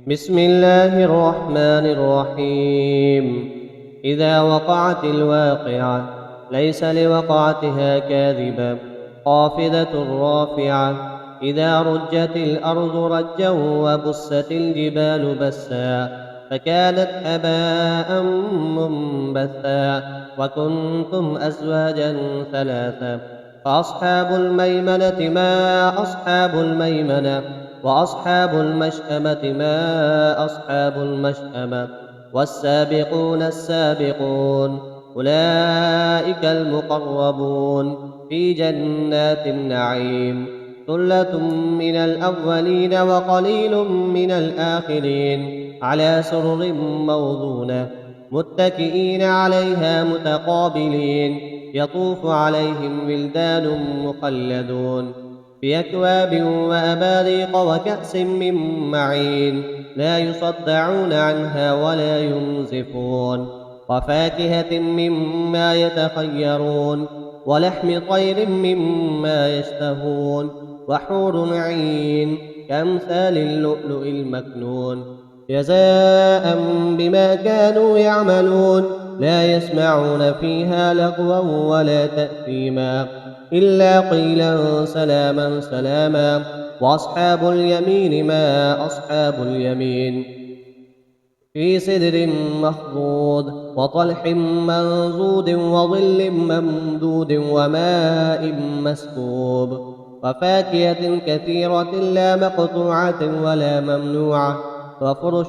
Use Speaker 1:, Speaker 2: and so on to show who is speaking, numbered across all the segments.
Speaker 1: بسم الله الرحمن الرحيم. إذا وقعت الواقعة ليس لوقعتها كاذبة خافضة رافعة. إذا رجت الأرض رجا وبست الجبال بسا فكانت هباء منبثا وكنتم أزواجا ثلاثا. فأصحاب الميمنة ما أصحاب الميمنة وأصحاب المشأمة ما أصحاب المشأمة. والسابقون السابقون أولئك المقربون في جنات النعيم. ثلة من الأولين وقليل من الآخرين على سرر موضونة متكئين عليها متقابلين. يطوف عليهم ولدان مخلدون بأكواب وأباريق وكأس من معين لا يصدعون عنها ولا ينزفون. وفاكهة مما يتخيرون ولحم طير مما يشتهون. وحور عين كأمثال اللؤلؤ المكنون جزاء بما كانوا يعملون. لا يسمعون فيها لغوا ولا تأثيما إلا قيلا سلاما سلاما. وأصحاب اليمين ما أصحاب اليمين في سدر مخضود وطلح منضود وظل ممدود وماء مسكوب. وفاكهة كثيرة لا مقطوعة ولا ممنوعة وفرش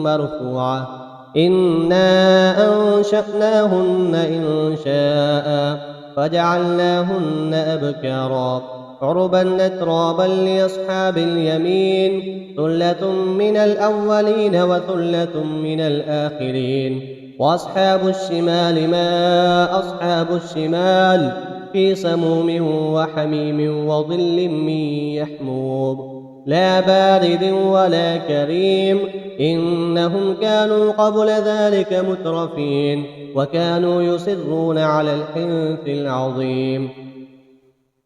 Speaker 1: مرفوعة. إنا أنشأناهن إنشاء فجعلناهن أبكارا عربا أترابا لأصحاب اليمين. ثلة من الأولين وثلة من الآخرين. وأصحاب الشمال ما أصحاب الشمال في سموم وحميم وظل من يحموم لا بارد ولا كريم. إنهم كانوا قبل ذلك مترفين وكانوا يصرون على الحنث العظيم.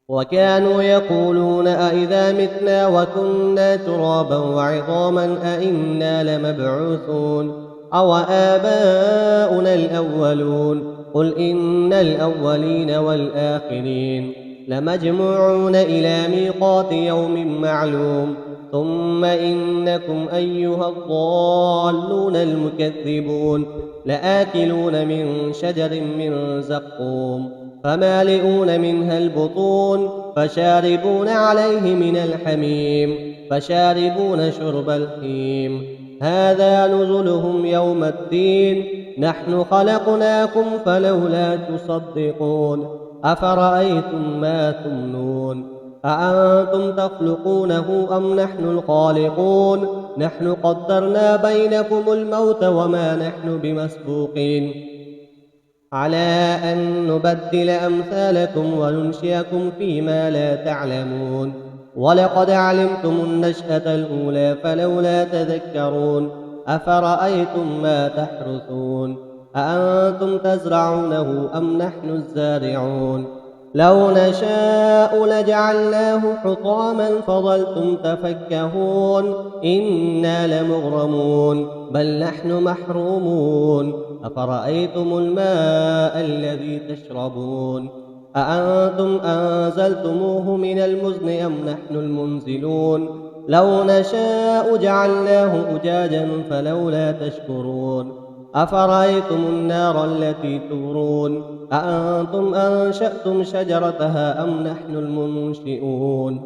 Speaker 1: وكانوا يقولون أئذا متنا وكنا ترابا وعظاما أئنا لمبعوثون أو آباؤنا الأولون. قل إن الأولين والآخرين لمجموعون إلى ميقات يوم معلوم. ثم إنكم أيها الضالون المكذبون لآكلون من شجر من زقوم فمالئون منها البطون فشاربون عليه من الحميم فشاربون شرب الهيم. هذا نزلهم يوم الدين. نحن خلقناكم فلولا تصدقون. أفرأيتم ما تمنون أأنتم تخلقونه أم نحن الخالقون. نحن قدرنا بينكم الموت وما نحن بمسبوقين على أن نبدل أمثالكم وننشئكم فيما لا تعلمون. ولقد علمتم النشأة الأولى فلولا تذكرون. أفرأيتم ما تحرثون أأنتم تزرعونه أم نحن الزارعون. لو نشاء لجعلناه حطاما فظلتم تفكهون. إنا لمغرمون بل نحن محرومون. أفرأيتم الماء الذي تشربون أأنتم أنزلتموه من المزن أم نحن المنزلون. لو نشاء جعلناه أجاجا فلولا تشكرون. أفرأيتم النار التي تورون أأنتم أنشأتم شجرتها أم نحن المنشئون.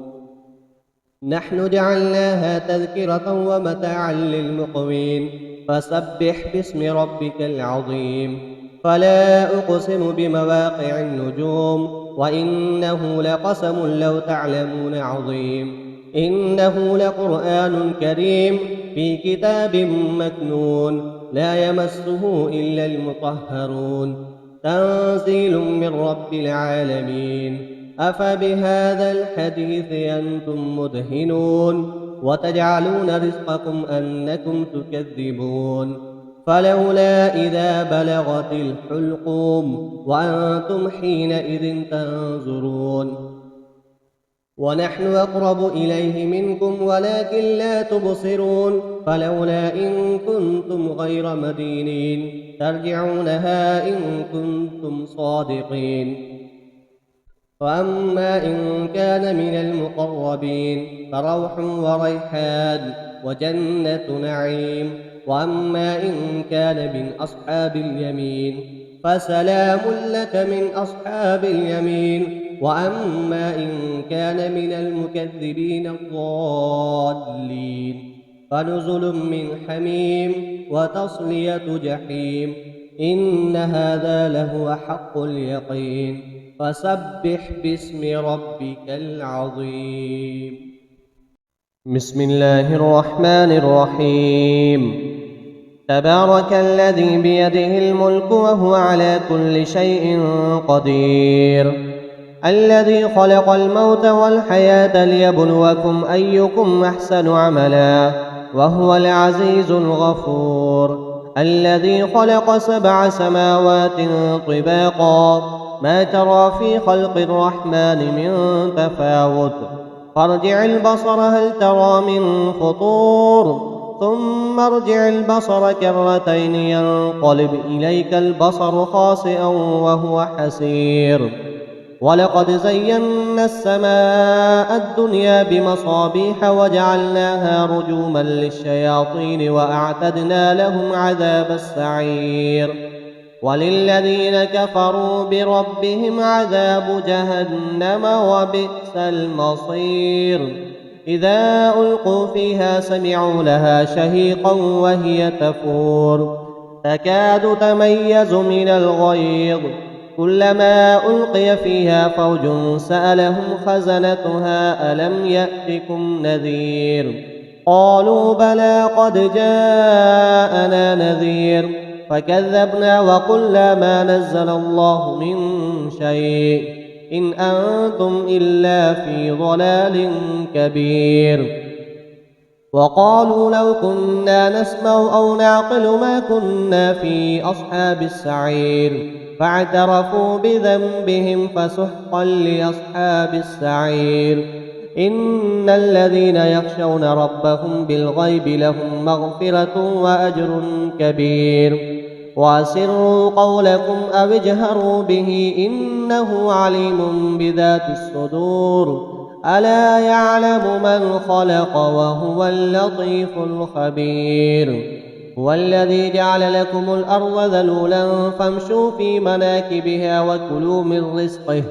Speaker 1: نحن جعلناها تذكرة ومتاعا للمقوين. فسبح باسم ربك العظيم. فلا أقسم بمواقع النجوم وإنه لقسم لو تعلمون عظيم. إنه لقرآن كريم في كتاب مكنون لا يمسه إلا المطهرون. تنزيل من رب العالمين. أفبهذا الحديث أنتم مدهنون وتجعلون رزقكم أنكم تكذبون. فلولا إذا بلغت الحلقوم وأنتم حينئذ تنظرون. ونحن أقرب إليه منكم ولكن لا تبصرون فلولا إن كنتم غير مدينين ترجعونها إن كنتم صادقين. وأما إن كان من المقربين فروح وريحان وجنة نعيم. وأما إن كان من أصحاب اليمين فسلام لك من أصحاب اليمين. وأما إن كان من المكذبين الضالين فنزل من حميم وتصلية جحيم. إن هذا لهو حق اليقين. فسبح باسم ربك العظيم. بسم الله الرحمن الرحيم. تبارك الذي بيده الملك وهو على كل شيء قدير. الذي خلق الموت والحياة ليبلوكم أيكم أحسن عملا وهو العزيز الغفور. الذي خلق 7 سماوات طباقا ما ترى في خلق الرحمن من تفاوت فارجع البصر هل ترى من فطور ثم ارجع البصر كرتين ينقلب إليك البصر خاسئا وهو حسير. ولقد زينا السماء الدنيا بمصابيح وجعلناها رجوما للشياطين وأعتدنا لهم عذاب السعير. وللذين كفروا بربهم عذاب جهنم وبئس المصير. إذا ألقوا فيها سمعوا لها شهيقا وهي تفور تكاد تميز من الغيظ كلما ألقي فيها فوج سألهم خزنتها ألم يأتكم نذير قالوا بلى قد جاءنا نذير فكذبنا وقلنا ما نزل الله من شيء إن أنتم إلا في ضلال كبير. وقالوا لو كنا نسمع أو نعقل ما كنا في أصحاب السعير فاعترفوا بذنبهم فسحقا لأصحاب السعير. إن الذين يخشون ربهم بالغيب لهم مغفرة وأجر كبير. وأسروا قولكم أو اجهروا به إنه عليم بذات الصدور. ألا يعلم من خلق وهو اللطيف الخبير. هو الذي جعل لكم الأرض ذلولا فامشوا في مناكبها وكلوا من رزقه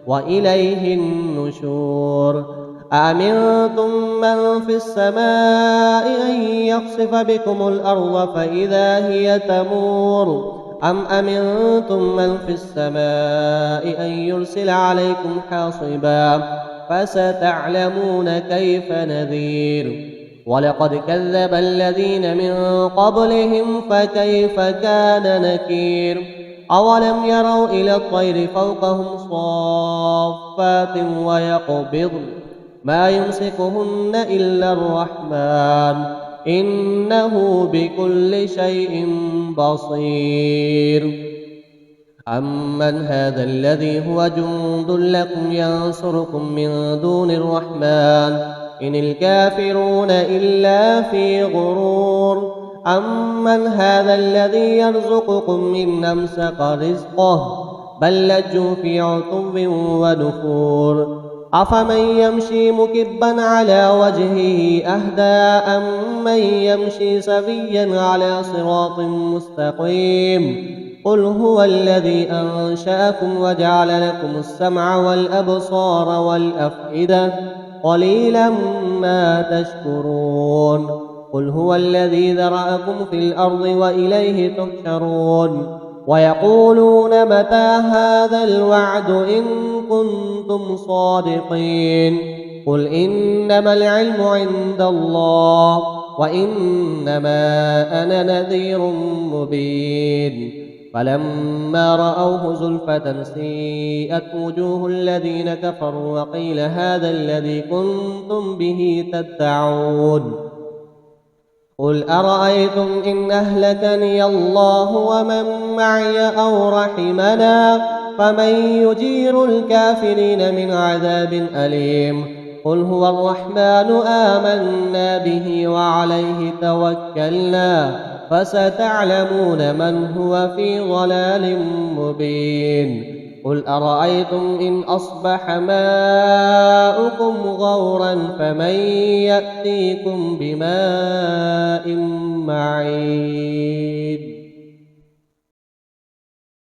Speaker 1: وإليه النشور. أأمنتم من في السماء أن يخسف بكم الأرض فإذا هي تمور أم أمنتم من في السماء أن يرسل عليكم حاصبا فستعلمون كيف نذير. ولقد كذب الذين من قبلهم فكيف كان نكير. أولم يروا إلى الطير فوقهم صافات ويقبضن ما يمسكهن إلا الرحمن إنه بكل شيء بصير. أمن هذا الذي هو جند لكم ينصركم من دون الرحمن إن الكافرون إلا في غرور. أمن هذا الذي يرزقكم إن أمسك رزقه بل لجوا في عتب ونفور. أفمن يمشي مكبا على وجهه أهدى أمن يمشي سويا على صراط مستقيم. قل هو الذي أنشأكم وجعل لكم السمع والأبصار والأفئدة قليلا ما تشكرون. قل هو الذي ذرأكم في الأرض وإليه تحشرون. ويقولون متى هذا الوعد إن كنتم صادقين. قل إنما العلم عند الله وإنما أنا نذير مبين. فلما رأوه زلفة سيئت وجوه الذين كفروا وقيل هذا الذي كنتم به تدعون. قل أرأيتم إن أهلكني الله ومن معي أو رحمنا فمن يجير الكافرين من عذاب أليم. قل هو الرحمن آمنا به وعليه توكلنا فستعلمون من هو في ضلال مبين قل أرأيتم إن أصبح ماؤكم غورا فمن يأتيكم بماء معين